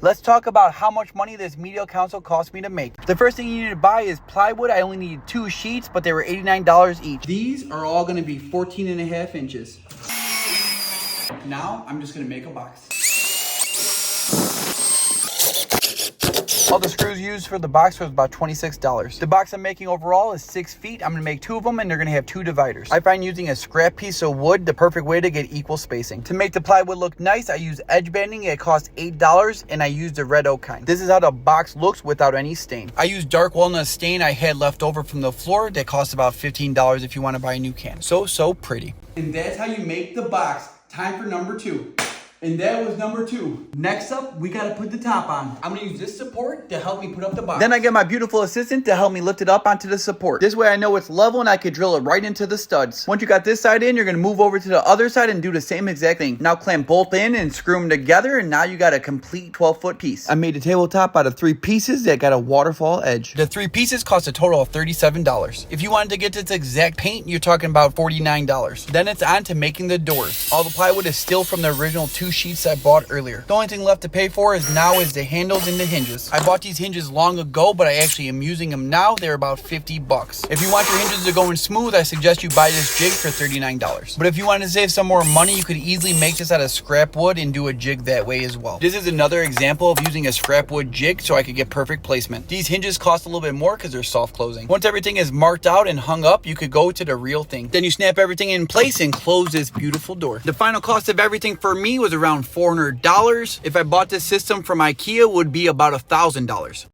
Let's talk about how much money this medial console cost me to make. The first thing you need to buy is plywood. I only needed 2 sheets, but they were $89 each. These are all gonna be 14.5 inches. Now, I'm just gonna make a box. All the screws used for the box was about $26. The box I'm making overall is 6 feet. I'm gonna make 2 of them and they're gonna have 2 dividers. I find using a scrap piece of wood the perfect way to get equal spacing. To make the plywood look nice, I use edge banding. It costs $8 and I used the red oak kind. This is how the box looks without any stain. I used dark walnut stain I had left over from the floor. That costs about $15 if you wanna buy a new can. So pretty. And that's how you make the box. Time for number 2. And that was number 2. Next up, we gotta put the top on. I'm gonna use this support to help me put up the box. Then I get my beautiful assistant to help me lift it up onto the support. This way I know it's level and I could drill it right into the studs. Once you got this side in, you're gonna move over to the other side and do the same exact thing. Now clamp both in and screw them together, and now you got a complete 12-foot piece. I made a tabletop out of 3 pieces that got a waterfall edge. The 3 pieces cost a total of $37. If you wanted to get this exact paint, you're talking about $49. Then it's on to making the doors. All the plywood is still from the original 2 sheets I bought earlier. The only thing left to pay for is the handles and the hinges. I bought these hinges long ago, but I actually am using them now. They're about $50. If you want your hinges to go in smooth, I suggest you buy this jig for $39. But if you want to save some more money, you could easily make this out of scrap wood and do a jig that way as well. This is another example of using a scrap wood jig so I could get perfect placement. These hinges cost a little bit more because they're soft closing. Once everything is marked out and hung up, you could go to the real thing. Then you snap everything in place and close this beautiful door. The final cost of everything for me was around $400. If I bought this system from IKEA, it would be about $1,000.